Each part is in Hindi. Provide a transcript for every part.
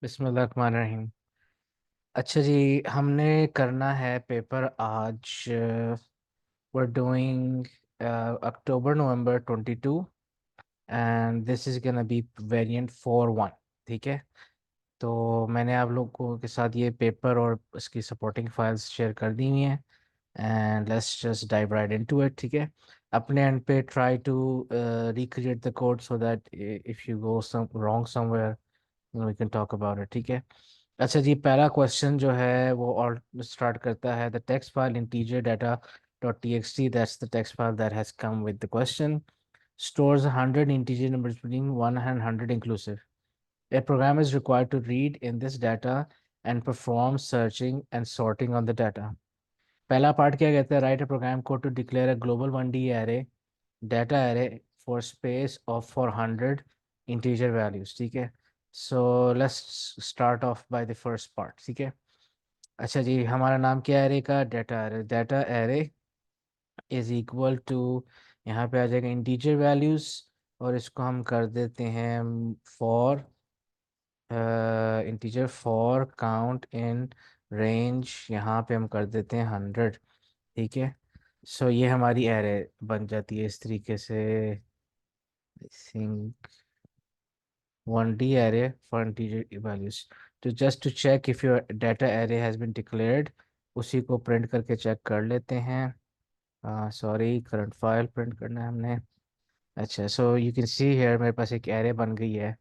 बिस्मिल्लाहिर्रहमानिर्रहीम। अच्छा जी, हमने करना है पेपर आज। we're doing October November 22 and this is gonna be variant 4-1। ठीक है, तो मैंने आप लोगों के साथ ये पेपर और उसकी सपोर्टिंग फाइल्स शेयर कर दी हुई हैं and let's just dive right into it. ठीक है, अपने एंड पे try to recreate the code so that if you go some wrong somewhere we can talk about it. ठीक है, अच्छा जी, पहला क्वेश्चन जो है वो और स्टार्ट करता है the text file integer data dot txt, that's the text file that has come with the question, stores 100 integer numbers between 1 and 100 inclusive. A program is required to read in this data and perform searching and sorting on the data. पहला पार्ट क्या कहता है, write a program code to declare a global 1D array data array for space of for 100 integer values। ठीक है, so let's start of by the first part. ठीक है, अच्छा जी, हमारा नाम क्या है एरे का, data array. Data array is equal to, यहाँ पे आ जाएगा इंटीजर वैल्यूज और इसको हम कर देते हैं for integer for count in range, यहाँ पे हम कर देते हैं 100। ठीक है, सो ये हमारी एरे बन जाती है इस तरीके से। Think 1D array for integer values, तो just to check if your data array has been declared, उसी को प्रिंट करके चेक कर लेते हैं। सॉरी, करंट फाइल प्रिंट करना है हमने। अच्छा, so you can see here मेरे पास एक एरे बन गई है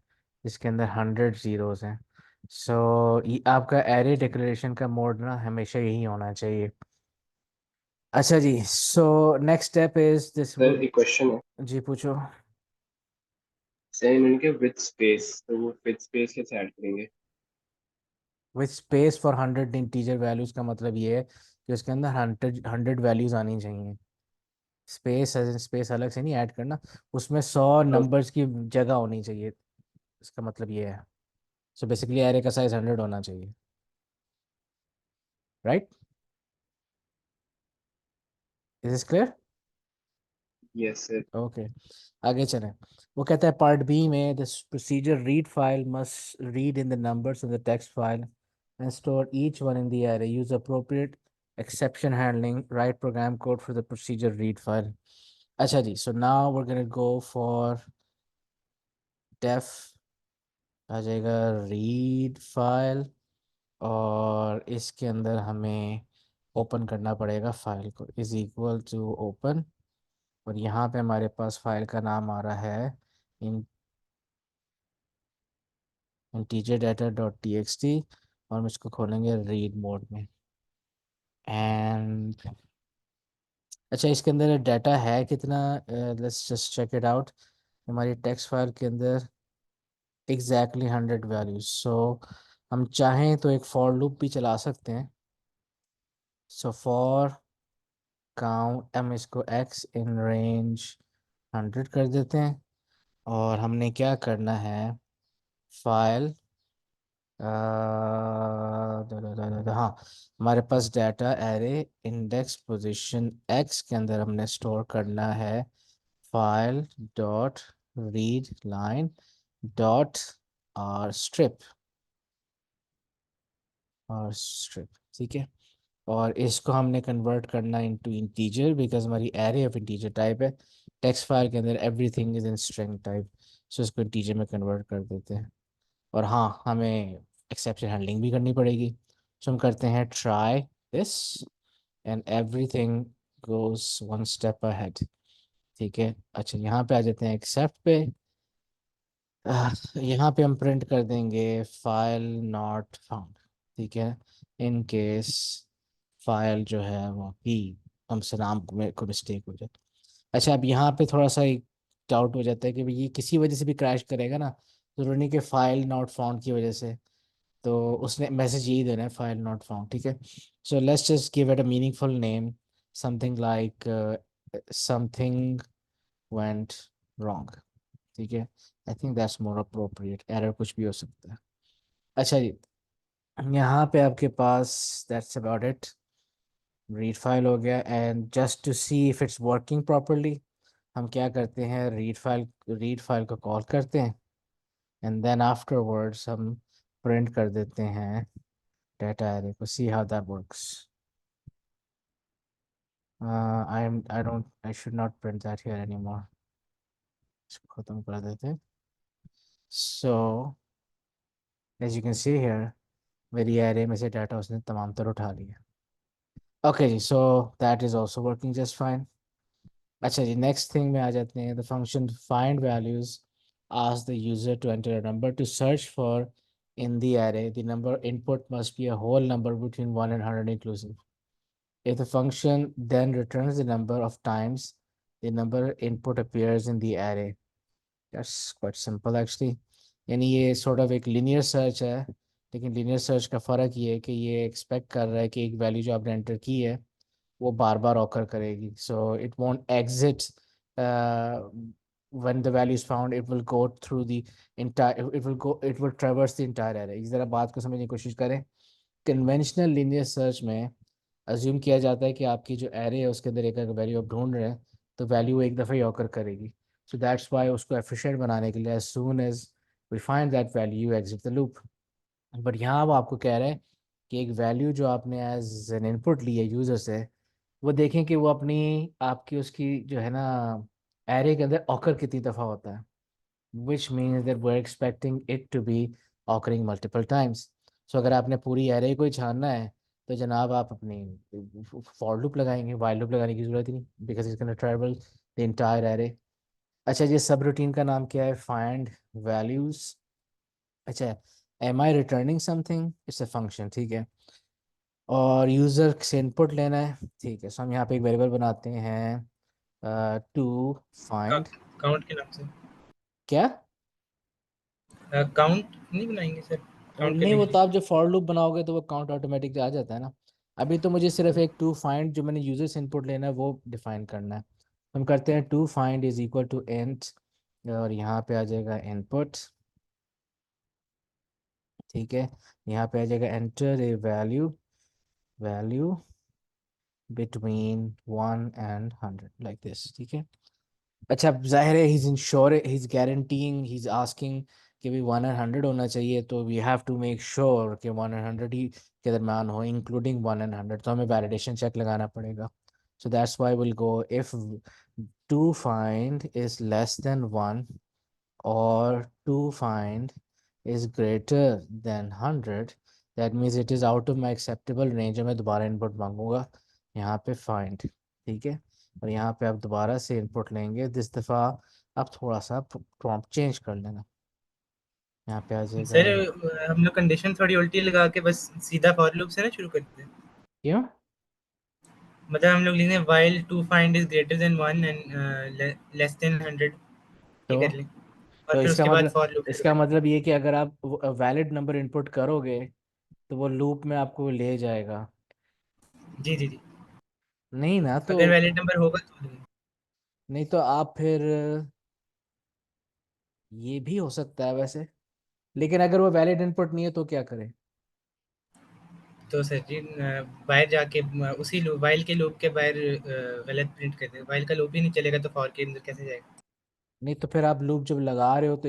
जिसके अंदर 100 ज़ीरोज़ हैं। सो ये आपका एरे डिक्लेरेशन का मोड ना हमेशा यही होना चाहिए। अच्छा जी, so next step is this. Sir एक क्वेश्चन है। जी पूछो। सर इन्होंने क्या विथ स्पेस, तो वो विथ स्पेस कैसे ऐड करेंगे? With space for 100 integer values का मतलब ये है कि उसके अंदर 100 वैल्यूज आनी चाहिए। स्पेस एज इन स्पेस अलग से नहीं ऐड करना, उसमें 100 नंबर्स की जगह होनी चाहिए। इसका मतलब ये है, सो बेसिकली एरे का साइज 100 होना चाहिए, right? Is this clear? Yes sir. Okay, आगे चलें। वो कहता है पार्ट बी में this procedure read file must read in the numbers in the text file and store each one in the array, use appropriate exception handling, write program code for the procedure read file। अच्छा जी, so now we're gonna go for def, आ जाएगा रीड फाइल और इसके अंदर हमें ओपन करना पड़ेगा फाइल को, इज इक्वल टू ओपन, और यहाँ पे हमारे पास फाइल का नाम आ रहा है इन integer data dot txt और हम इसको खोलेंगे रीड मोड में। एंड अच्छा, इसके अंदर डाटा है कितना, let's just check it out. हमारी टेक्स्ट फाइल के अंदर एग्जैक्टली 100 वैल्यूज। सो हम चाहें तो एक फॉर लूप भी चला सकते हैं। सो फॉर काउंट, हम इसको x इन रेंज 100 कर देते हैं और हमने क्या करना है, फाइल हाँ, हमारे पास data array index position x के अंदर हमने स्टोर करना है file dot read line dot और स्ट्रिप, और स्ट्रिप। ठीक है, और इसको हमने कन्वर्ट करना इनटू इंटीजर बिकॉज हमारी एरे ऑफ इंटीजर टाइप है। टेक्स्ट फाइल के अंदर everything is in string type, so इसको इंटीजर में कन्वर्ट कर देते हैं। और हाँ, हमें एक्सेप्शन हैंडलिंग भी करनी पड़ेगी, सो हम करते हैं try this and everything goes one step ahead. ठीक है, अच्छा यहाँ पे आ जाते हैं एक्सेप्ट पे। यहाँ पे हम प्रिंट कर देंगे फाइल नॉट फाउंड। ठीक है, इन केस फाइल जो है वो ही हमसे नाम को मेरे को मिस्टेक हो जाए। अच्छा, अब यहाँ पे थोड़ा सा एक डाउट हो जाता है कि भाई ये किसी वजह से भी क्रैश करेगा ना, जरूरी नहीं कि फाइल नॉट फाउंड की वजह से, तो उसने मैसेज यही देना है फाइल नॉट फाउंड। ठीक है, so let's just give it a meaningful name, something like something went wrong. ठीक है, I think that's more appropriate, error कुछ भी हो सकता है। अच्छा जी, यहाँ पे आपके पास that's about it, read file हो गया and just to see if it's working properly हम क्या करते हैं, रीड फाइल को कॉल करते हैं एंड देन आफ्टरवर्ड्स हम प्रिंट कर देते हैं डेटा एरे को, see how that works. I should not print that here anymore, इसको खत्म कर देते हैं। So as you can see here, मेरी एरे में से डाटा उसने तमाम तर उठा लिया। ओके जी, so that is also working just fine. अच्छा जी, नेक्स्ट थिंग में आ जाते हैं। The function find values ask the user to enter a number to search for in the array, the number input must be a whole number between 1 and 100 inclusive. If the function then returns the number of times the number input appears in the array. That's quite simple actually. यानी ये sort of एक linear search है, लेकिन linear search का फ़र्क ये है कि ये expect कर रहा है कि एक वैल्यू जो आपने एंटर की है वो बार बार ऑकर करेगी। So it won't exit when the value is found, it will go through the entire, it will traverse the entire array। इस जरा बात को समझने की कोशिश करें। कन्वेंशनल लीनियर सर्च में अज्यूम किया जाता है कि आपकी जो एरे है उसके अंदर एक वैल्यू आप ढूंढ रहे हैं, तो वैल्यू एक दफ़ा ही ऑकर करेगी। सो दैट्स वाई उसको एफिशिएंट बनाने के लिए as soon as we find that value you exit the loop. But यहाँ वो आपको कह रहे हैं कि एक वैल्यू जो आपने एज एन इनपुट ली है यूज़र से, वो देखें कि वो अपनी आपकी उसकी जो है ना एरे के अंदर ऑकर कितनी दफ़ा होता है, which means that we are expecting it to be occurring multiple times. So अगर आपने पूरी एरे को ही छानना है तो जनाब आप अपनी फॉर लूप लगाएंगे, वाइल लूप लगाने की जरूरत ही नहीं, because it's gonna travel the entire array. अच्छा, ये सब रूटीन का नाम क्या है? Find values. अच्छा, am I returning something, it's a function, ठीक है। और यूज़र से इनपुट लेना है, ठीक है। सो हम यहाँ पे एक वेरिएबल बनाते हैं टू फाइंड। काउंट के नाम से। क्या? काउंट नहीं बनाएंगे सर, काउंट नहीं, करने वो के तो लिए। आप जब फॉर लूप बनाओगे तो वो काउंट ऑटोमेटिक आ जाता है ना। अभी तो मुझे सिर्फ एक टू फाइंड जो मैंने यूजर से इनपुट लेना है वो डिफाइन करना है। हम करते हैं to find is equal to int, और यहाँ पे आ जाएगा इनपुट, ठीक है। यहाँ पे आ जाएगा enter a value, value between 1 and 100 like this, ठीक है। अच्छा, अब जाहिर है he is guaranteeing, he is asking कि भी 1 and 100 होना चाहिए, तो we have to make sure कि 1 and 100 ही के दरम्यान हो, इंक्लूडिंग 1 and 100। तो हमें वैलिडेशन चेक लगाना पड़ेगा। So that's why will go if to find is less than 1 और to find is greater than 100, that means it is out of my acceptable range. मैं दोबारा इनपुट मांगूंगा यहाँ पे फाइंड, ठीक है। और यहाँ पे आप दोबारा से इनपुट लेंगे, दिस दफ़ा आप थोड़ा सा प्रॉम्प्ट चेंज कर लेना। यहाँ पे आ जाएगा। सर हम लोग कंडीशन थोड़ी उल्टी लगा के बस सीधा फॉर लूप से ना शुरू करते हैं। क्यों? मतलब हम लोग लिखेंगे while to find is greater than 1 and less than 100, ये तो कर लें और तो फिर इसका उसके बाद मतलब, फॉर लूप शुरू इसका करें। मतलब ये कि अगर आप वैलिड नंबर इनपुट करोगे तो वो लूप में आपको ले जाएगा। जी जी जी। नहीं ना, तो अगर वैलिड नंबर होगा तो नहीं तो आप फिर ये भी हो सकता है वैसे, लेकिन अगर वो वैलिड इनपुट नहीं है तो क्या करें? सर जी बाहर जाके उसी लूप वाइल के लूप के बाहर गलत प्रिंट कर दे। वाइल का लूप ही नहीं चलेगा तो फॉर के अंदर कैसे जाएगा? नहीं तो फिर आप लूप जब लगा रहे हो तो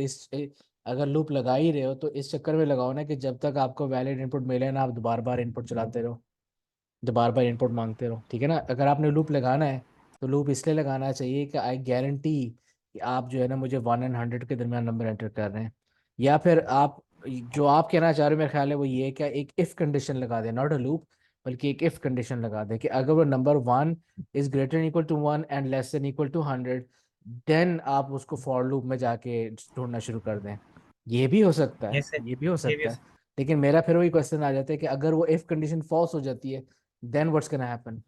अगर लूप लगा ही रहे हो तो इस चक्कर में लगाओ ना कि जब तक आपको वैलिड इनपुट मिले ना, आप बार बार इनपुट चलाते रहो, जो बार बार इनपुट मांगते रहो, ठीक है ना। अगर आपने लूप लगाना है तो लूप इसलिए लगाना चाहिए कि आई गारंटी कि आप जो है ना मुझे 1 and 100 के दरमियान नंबर एंटर कर रहे हैं। या फिर आप जो आप कहना चाह रहे हो मेरा ख्याल है वो ये है कि एक इफ कंडीशन लगा दें, नॉट अ लूप, बल्कि एक इफ कंडीशन लगा दें कि अगर वो number 1 is greater equal to 1 and less than equal to 100, then आप उसको फॉर लूप में जाके ढूंढना शुरू कर दें। ये भी हो सकता है, यस सर। ये भी हो ये भी सकता है। लेकिन मेरा फिर वही क्वेश्चन आ जाता है कि अगर वो इफ कंडीशन फॉल्स हो जाती है, देन व्हाट्स गोना हैपन?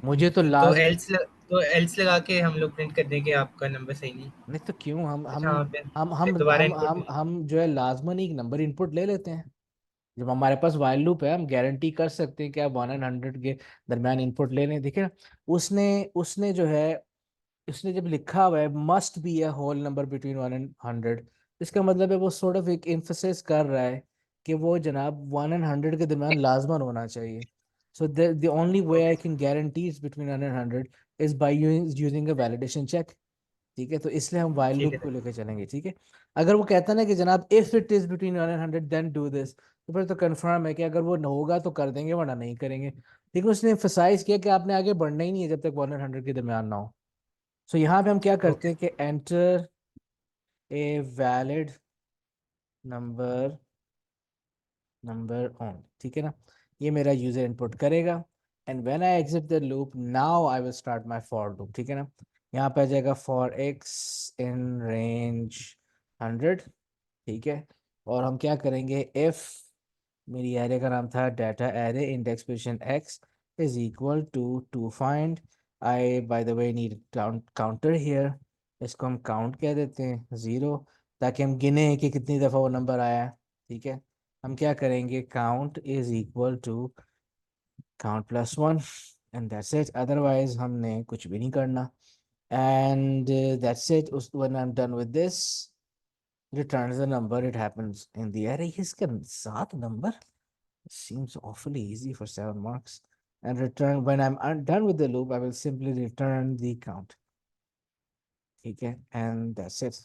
मुझे तो तो लास्ट, एल्स लगा के हम लोग प्रिंट कर दें कि आपका नंबर सही नहीं। नहीं तो क्यों, अच्छा हाँ, फिर हम दोबारा हम इनपुट हम नहीं। हम जो है लाजमन एक नंबर इनपुट ले लेते हैं। जब हमारे पास वाइल लूप है हम गारंटी कर सकते हैं कि आप 1 and 100 के दरमियान इनपुट ले लें। देखिए ना, उसने उसने जो है उसने जब लिखा हुआ है must be a whole number between 1 and 100, इसका मतलब है वो सॉर्ट ऑफ एक एम्फेसिस कर रहा है कि वो जनाब 1 and 100 के दरमियान लाजमन होना चाहिए। So the only way okay I sir. Can guarantee is between 1 and 100 is by using a validation check। ठीक है, तो इसलिए हम while ठीक लूप है को सर। लेके चलेंगे। ठीक है, अगर वो कहता है ना कि जनाब if it is between 100 then do this, तो फिर तो कंफर्म है कि अगर वो न होगा तो कर देंगे वरना नहीं करेंगे। लेकिन उसने एम्फसाइज किया कि आपने आगे बढ़ना ही नहीं है जब तक 100 के दरमियान ना हो। सो यहाँ पे हम क्या करते ओके हैं कि enter a valid number number on, ठीक है ना, ये मेरा यूजर इनपुट करेगा। And when I exit the loop now I will start my for loop, ठीक है ना। यहाँ पे आ जाएगा फॉर एक्स इन रेंज 100, ठीक है। और हम क्या करेंगे, इफ मेरी एरे का नाम था data array index position x is equal to find, I by the way need counter here, इसको हम काउंट कह देते हैं 0, ताकि हम गिने कि कितनी दफ़ा वो नंबर आया है। ठीक है, हम क्या करेंगे, count is equal to count plus 1 and that's it, otherwise हमने कुछ भी नहीं करना। एंड दैट्स इट, उस when I am done with this returns the number it happens in the array. इसके 7 number seems awfully easy for 7 marks. And return when I'm done with the loop, I will simply return the count. ठीक है, and that's it.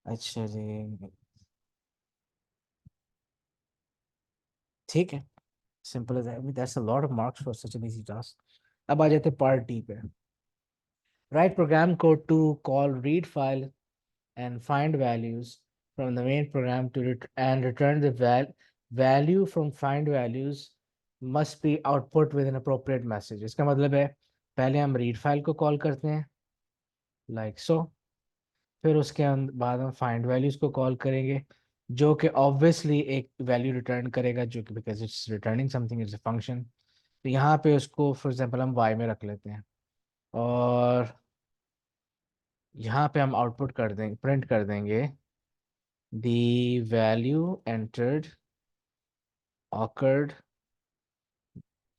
अच्छा जी, ठीक है, simple as that. I mean, that's a lot of marks for such an easy task. अब आ जाते हैं part D पे. Write program code to call read file and find values from the main program to and return the value from find values must be output with an appropriate message. इसका मतलब है पहले हम read file को कॉल करते हैं like so, फिर उसके बाद हम find values को कॉल करेंगे जो कि obviously एक वैल्यू रिटर्न करेगा, जो कि because it's returning something, it's a function। तो यहाँ पे उसको फॉर एग्जांपल हम y में रख लेते हैं, और यहाँ पे हम आउटपुट कर देंगे, प्रिंट कर देंगे the value entered occurred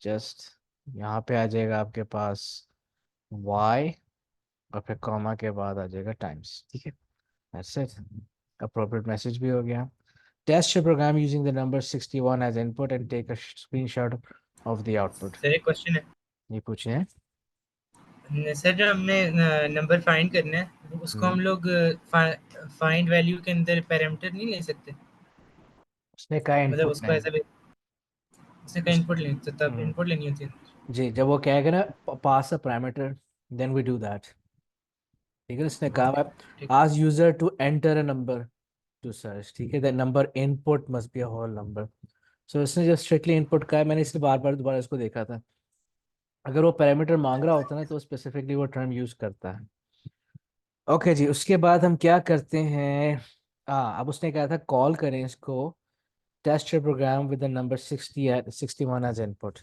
just, यहाँ पे आ जाएगा आपके पास y, और फिर कॉमा के बाद आ जाएगा टाइम्स। ठीक है, that's it, appropriate message भी हो गया। Test your program using the number 61 as input and take a screenshot of the output। Sir एक क्वेश्चन है ये पूछे हैं। सर, जो हमने नंबर फाइंड करना है उसको हम लोग फाइंड वैल्यू के अंदर पैरामीटर नहीं ले सकते? उसने कहा मतलब इनपुट उसको नहीं। ऐसा उससे का उस, इनपुट लें तो तब हम्म, इनपुट लेनी होती है। जी, जब वो कहेगा ना pass a parameter, then we do that. ठीक है, उसने कहा ठीक। Ask user to enter a number to search, ठीक है, the number input must be a whole number. So इसने जो स्ट्रिक्टली इनपुट का है, मैंने इसलिए बार बार दोबारा इसको देखा था, अगर वो पैरामीटर मांग रहा होता है ना तो स्पेसिफिकली वो टर्म यूज करता है। ओके जी, उसके बाद हम क्या करते हैं, अब उसने कहा था कॉल करें इसको test your program with the number 61 as input.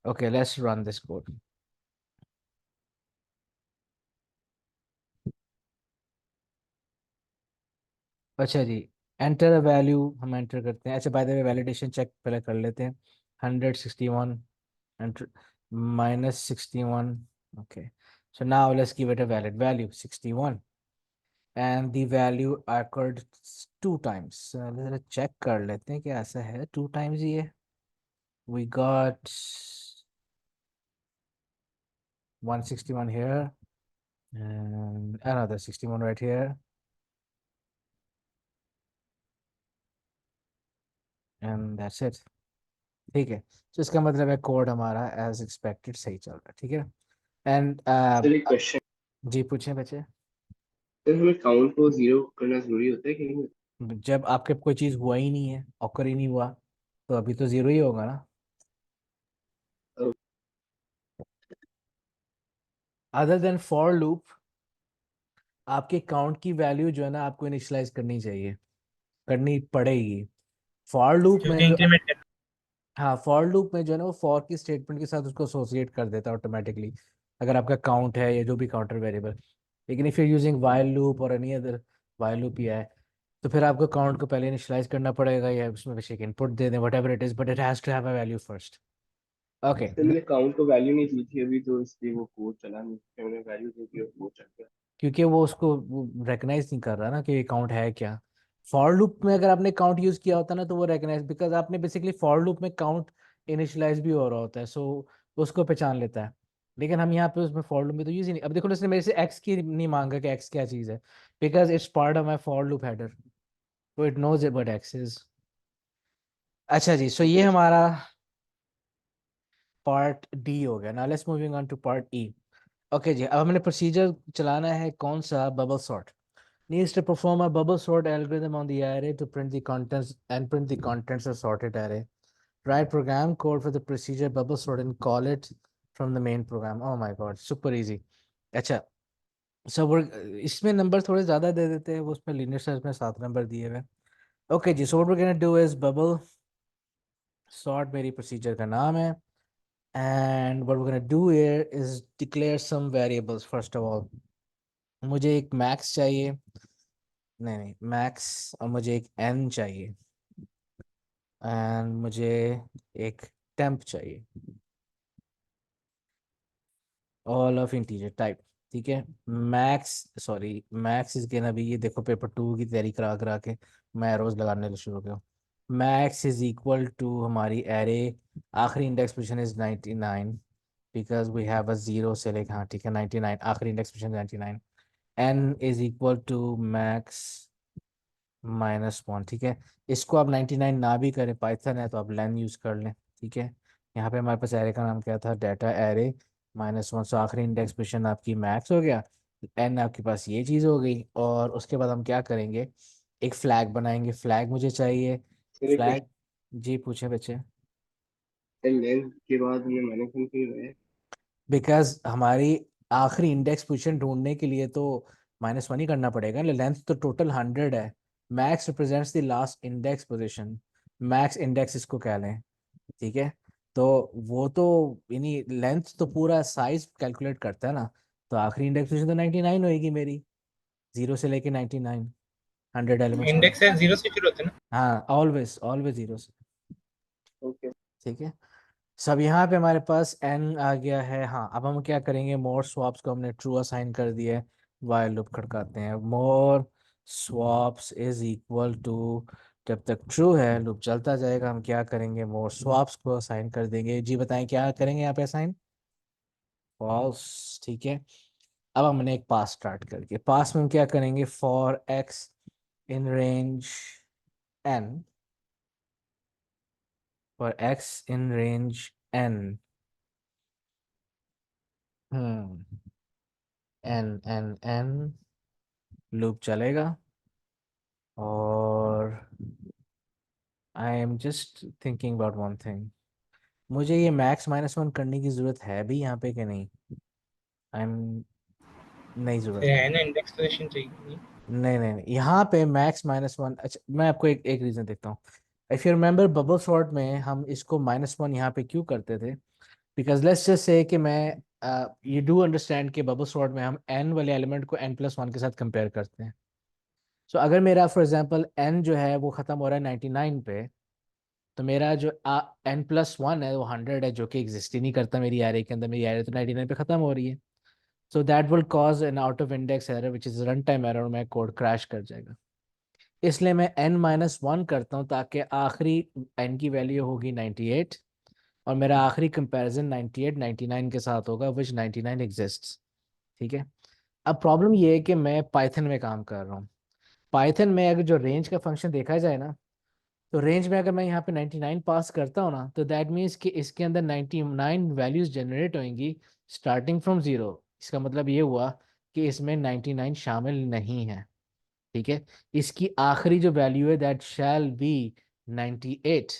Okay, let's run this code. अच्छा जी, एंटर अ वैल्यू हम एंटर करते हैं। अच्छा, by the way validation check पहले कर लेते हैं। 161 and minus 61, okay, so now let's give it a valid value 61, and the value occurred 2 times। जरा check कर लेते हैं कि ऐसा है 2 times ही है। We got 161 here and another 61 right here, and that's it। ठीक है, तो इसका मतलब है कोड हमारा एज एक्सपेक्टेड सही चल रहा है। ठीक है, एंड सर एक क्वेश्चन, जी पूछें बच्चे। सर हमें काउंट को जीरो करना जरूरी होता है कि नहीं? जब आपके कोई चीज़ हुआ ही नहीं है, ऑकर ही नहीं हुआ, तो अभी तो ज़ीरो ही होगा ना। अ, अदर देन फॉर लूप, आपके काउंट की वैल्यू जो है ना आपको इनिशियलाइज करनी चाहिए, करनी पड़ेगी। फॉर लूप में क्योंकि जो, इंक्रीमेंट करना। हाँ, फॉर लूप में जो है ना वो फॉर की स्टेटमेंट के साथ उसको एसोसिएट कर देता है ऑटोमेटिकली, अगर आपका काउंट है या जो भी काउंटर वेरिएबल। लेकिन if you using while loop और एनी अदर, वाइल लूप ही है, तो फिर आपको काउंट को पहले इनिशियलाइज करना पड़ेगा या उसमें बस एक इनपुट दे दें, whatever it is, but it has to have a value first. Okay, sir मैंने काउंट को वैल्यू नहीं दी थी अभी, तो इसलिए वो कोड चला नहीं, फिर मैंने वैल्यू दे दी और कोड चल गया। क्योंकि वो उसको रिकग्नाइज नहीं कर रहा ना कि ये काउंट है क्या। फॉर लूप में अगर आपने काउंट यूज किया होता ना तो वो रिकग्नाइज, बिकॉज आपने बेसिकली फॉर लूप में काउंट इनिशियलाइज भी हो रहा होता है, सो उसको पहचान लेता है। लेकिन हम यहाँ पे उसमें फॉर लूप में तो यूज ही नहीं। अब देखो इसने मेरे से एक्स की नहीं मांगा कि एक्स क्या चीज़ है, because it's part of my for loop header, तो it knows it what x is. अच्छा जी, सो ये यस। हमारा पार्ट डी हो गया। Now let's moving on to part E. Okay जी, अब हमने प्रोसीजर चलाना है कौन सा, bubble sort. Needs to perform a bubble sort algorithm on the array to print the contents and print the contents of sorted array. Write program code for the procedure bubble sort and call it from the main program. Oh my god, super easy. अच्छा, so इसमें नंबर थोड़े ज़्यादा दे देते हैं, वो उसमें linear search में 7 नंबर दिए हुए हैं। Okay ji, so what we're gonna do is bubble sort मेरी procedure का नाम है, and what we're gonna do here is declare some variables first of all. मुझे एक max चाहिए, नहीं max, और मुझे एक n चाहिए, एंड मुझे एक टेम्प चाहिए, ऑल ऑफ इंटीजर टाइप। ठीक है, max, sorry max is gain, अभी ये देखो पेपर 2 की तैयारी करा करा के मैं रोज लगाने शुरू हो गया हूँ। मैक्स इज इक्वल टू हमारी एरे, आखिरी index position is 99 because we have a zero से लेकर, हाँ ठीक है 99, आखिरी index position 99। N is equal to max -1। ठीक है, इसको आप 99 ना भी करें, पाइथन है तो आप लेन यूज़ कर लें। ठीक है, यहाँ पे हमारे पास एरे का नाम क्या था, डाटा एरे -1, सो आखिरी इंडेक्स पोजीशन आपकी मैक्स हो गया, एन आपके पास ये चीज़ हो गई। और उसके बाद हम क्या करेंगे, एक फ्लैग बनाएंगे, फ्लैग मुझे चाहिए। सर एक फ्लैग, जी पूछे बच्चे। क्वेश्चन, लेंथ के बाद ये मैंने कंफ्यूज है। बिकॉज हमारी आखिरी इंडेक्स पोजीशन ढूंढने के लिए तो -1 ही करना पड़ेगा, लेंथ तो टोटल 100 है। Max represents the last index position, max index इसको कह लें। ठीक है, तो वो तो यानी लेंथ तो पूरा साइज कैलकुलेट करता है ना, तो आखिरी इंडेक्स पोजीशन तो 99 होएगी मेरी, 0 से लेके 99, 100 एलिमेंट्स का। इंडेक्स है 0 से शुरू होता है ना। हाँ, ऑलवेज ऑलवेज 0 से। ओके। ठीक है, सब यहाँ पे हमारे पास n आ गया है। हाँ, अब हम क्या करेंगे, मोर स्वैप्स को हमने ट्रू असाइन कर दिया है, वाइल लूप खड़काते हैं। मोर स्वैप्स इज इक्वल टू, जब तक ट्रू है लूप चलता जाएगा। हम क्या करेंगे, मोर स्वैप्स को असाइन कर देंगे। जी बताएं क्या करेंगे यहाँ पे असाइन, फॉल्स। ठीक है, अब हमने एक पास स्टार्ट करके, पास में हम क्या करेंगे, for x in range n, for x in range n, n n n loop चलेगा। और I am just thinking about one thing, मुझे ये मैक्स -1 करने की ज़रूरत है भी यहाँ पे कि नहीं, आई एम, नहीं ज़रूरत फिर नहीं। है ना इंडेक्स पोजीशन चाहिए। नहीं नहीं नहीं, यहाँ पे मैक्स -1, अच्छा मैं आपको एक एक रीज़न देता हूँ। If you remember bubble sort में हम इसको -1 यहाँ पे क्यों करते थे, बिकॉज लेट्स जस्ट से कि मैं, यू डू अंडरस्टैंड कि बबल सॉर्ट में हम n वाले एलिमेंट को n+1 के साथ कंपेयर करते हैं। सो अगर मेरा फॉर एग्जांपल n जो है वो ख़त्म हो रहा है 99 पे, तो मेरा जो n+1 है वो 100 है, जो कि एग्जिस्ट ही नहीं करता मेरी एरे के अंदर। मेरी एरे तो 99 पे ख़त्म हो रही है। So that will cause an out of index error which is run time error, में कोड क्रैश कर जाएगा। इसलिए मैं n-1 करता हूँ ताकि आखिरी n की वैल्यू होगी 98, और मेरा आखिरी कंपैरिजन 98 99 के साथ होगा, विच 99 एग्जिस्ट्स। ठीक है, अब प्रॉब्लम ये है कि मैं पाइथन में काम कर रहा हूँ। पाइथन में अगर जो रेंज का फंक्शन देखा जाए ना, तो रेंज में अगर मैं यहाँ पे 99 पास करता हूँ ना, तो दैट मीन्स कि इसके अंदर 99 वैल्यूज जनरेट होंगी स्टार्टिंग फ्रॉम जीरो। इसका मतलब ये हुआ कि इसमें 99 शामिल नहीं है। ठीक है, इसकी आखिरी जो वैल्यू है दैट शैल बी 98।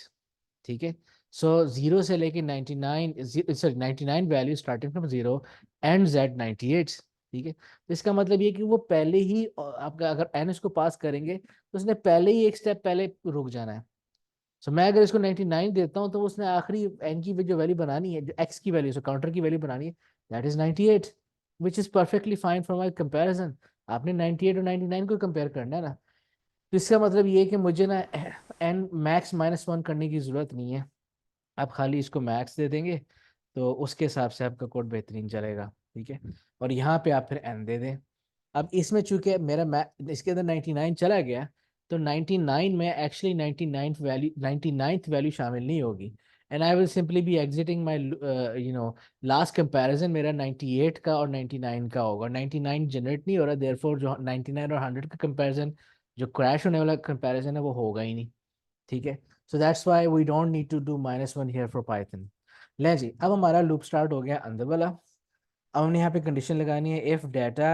ठीक है, सो जीरो से लेके 99, sorry 99 value starting from zero ends at 98। ठीक है, तो इसका मतलब ये कि वो पहले ही आपका अगर एन इसको पास करेंगे तो उसने पहले ही एक स्टेप पहले रुक जाना है। सो मैं अगर इसको 99 देता हूँ, तो उसने आखिरी एन की जो वैल्यू बनानी है, जो एक्स की वैल्यू, सो काउंटर की वैल्यू बनानी है, that is 98, which is perfectly fine for my comparison. आपने 98 और 99 को कंपेयर करना है ना, तो इसका मतलब ये है कि मुझे ना एन मैक्स -1 करने की जरूरत नहीं है। आप खाली इसको मैक्स दे देंगे तो उसके हिसाब से आपका कोड बेहतरीन चलेगा। ठीक है, और यहाँ पे आप फिर एन दे दें। अब इसमें चूंकि मेरा इसके अंदर 99 चला गया, तो 99 में एक्चुअली 99th वैल्यू शामिल नहीं होगी। and I will simply be exiting my last comparison मेरा 98 का और 99 का होगा. 99 जनरेट नहीं हो रहा, therefore जो 99 और 100 का कंपैरिजन, जो क्रैश होने वाला कंपैरिजन है वो होगा ही नहीं. ठीक है, so that's why we don't need to do -1 here for Python. ले जी, अब हमारा लूप स्टार्ट हो गया अंदर वाला. अब हमने यहाँ पे कंडीशन लगानी है, if data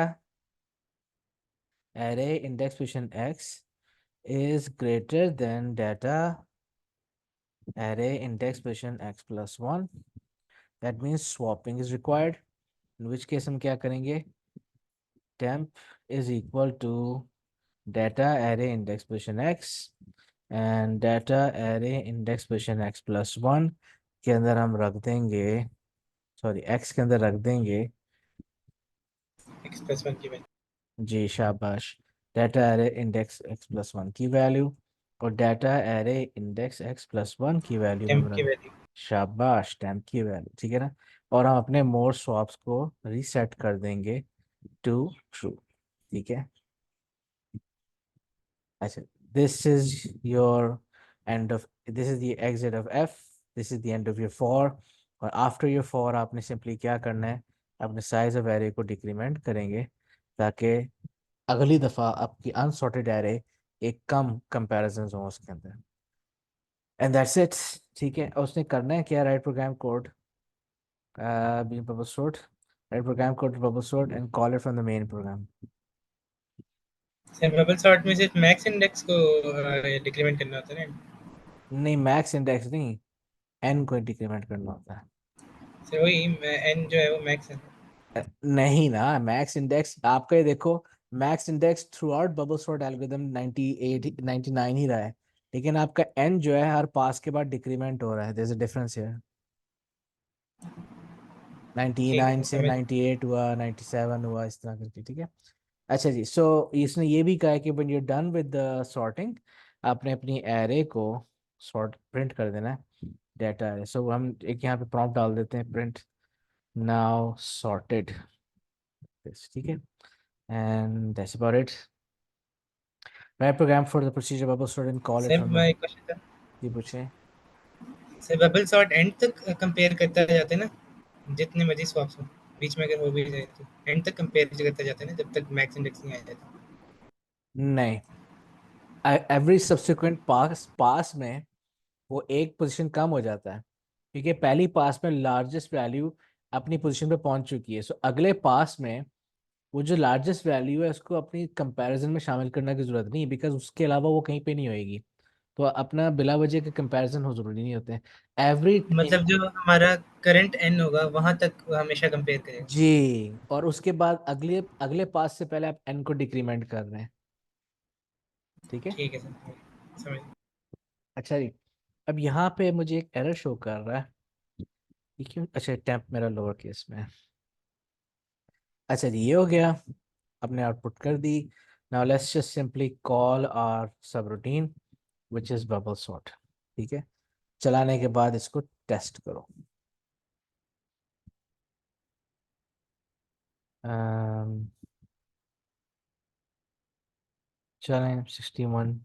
array index position x is greater than data array index position x plus 1, that means swapping is required, in which case हम क्या करेंगे, temp is equal to data array index position x and data array index position x plus 1 के अंदर हम रख देंगे, सॉरी x के अंदर रख देंगे x+1 की वैल्यू, जी शाबाश, data array index x plus 1 की वैल्यू और data array index x plus 1 की वैल्यू हम टेम्प की रख, वैल्यू. शाबाश, टेम्प की वैल्यू. ठीक है ना, और हम अपने मोर स्वैप्स को रीसेट कर देंगे टू ट्रू. ठीक है, अच्छा, this is your end of, this is the exit of f, this is the end of your for. और आफ्टर योर फॉर आपने सिंपली क्या करना है, अपने साइज ऑफ एरे को डिक्रीमेंट करेंगे ताकि अगली दफ़ा आपकी अनसॉर्टेड एरे एक कम कंपैरिजन हो उसके अंदर. And that's it. ठीक है, और उसने करना है क्या, write program code being bubble sort, write program code to bubble sort and call it from the main program. Sir bubble sort में सिर्फ मैक्स इंडेक्स को डिक्रीमेंट करना होता है ना. नहीं, मैक्स इंडेक्स नहीं, n को डिक्रीमेंट करना होता है. सर वही एन जो है वो मैक्स है. नहीं ना, मैक्स इंडेक्स आपका ये देखो, max index through out bubble sort algorithm 98 99 ही रहा है, लेकिन आपका n जो है हर पास के बाद डिक्रीमेंट हो रहा है. There is a difference here. ठीक है 99 सर, से समझ. 98 हुआ, 97 हुआ, इस तरह करके. ठीक है, अच्छा जी, सो इसने ये भी कहा है कि when you done with the sorting, आपने अपनी एरे को सॉर्ट प्रिंट कर देना है, डाटा एरे. सो हम एक यहाँ पे प्रॉम्प्ट डाल देते हैं, प्रिंट नाउ सॉर्टेड. ठीक है, and that's about it. Write program for the procedure bubble sort and call it sir from मैं द, एक क्वेश्चन था. जी पूछे. सर बबल सॉर्ट एंड तक कंपेयर करता जाता है ना, जितने मर्जी स्वैप्स हो, बीच में अगर हो भी जाए तो एंड तक कंपेयर करता जाता है ना, जब तक मैक्स इंडेक्स नहीं आ जाता. नहीं, एवरी सब्सिक्वेंट पास में वो एक पोजीशन कम हो जाता है, क्योंकि पहली पास में लार्जेस्ट वैल्यू अपनी पोजीशन पे पहुंच चुकी है. सो अगले पास में वो जो लार्जेस्ट वैल्यू है उसको अपनी कंपैरिजन में शामिल करने की जरूरत नहीं, बिकॉज उसके अलावा वो कहीं पे नहीं होएगी. तो अपना बिला वजह के कंपैरिजन हो जरूरी नहीं होते हैं. एवरी, मतलब जो हमारा करंट एन होगा वहां तक वो हमेशा कंपेयर करेगा. जी, और उसके बाद अगले अगले पास से पहले आप एन को डिक्रीमेंट कर रहे हैं. ठीक है, ठीक है सर, समझ. अच्छा जी, अब यहाँ पे मुझे एक एरर शो कर रहा है, ये क्यों, अच्छा टेम्प मेरा लोअर केस में है. अच्छा जी, ये हो गया, अपने आउटपुट कर दी. Now let's just simply call our subroutine which is bubble sort. ठीक है, चलाने के बाद इसको टेस्ट करो. चलें 61.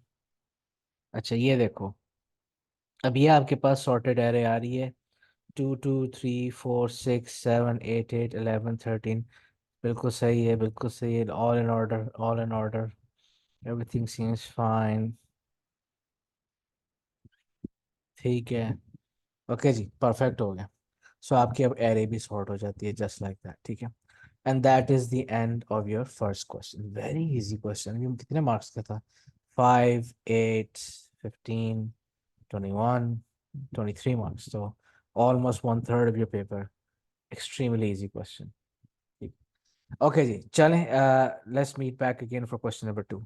अच्छा ये देखो, अब ये आपके पास सॉर्टेड एरे आ रही है, 2 2 3 4 6 7 8 8 11 13. बिल्कुल सही है, बिल्कुल सही है, all in order, all in order, everything seems fine. ठीक है, ओके जी, परफेक्ट हो गया. सो आपकी अब एरे भी सॉर्ट हो जाती है जस्ट लाइक दैट. ठीक है, and that is the end of your first question. Very easy question. ये कितने मार्क्स का था, 5 8 15 21 23 marks. So almost 1/3 of your paper. Extremely easy question. Okay जी, चलें, let's meet back again for question number 2.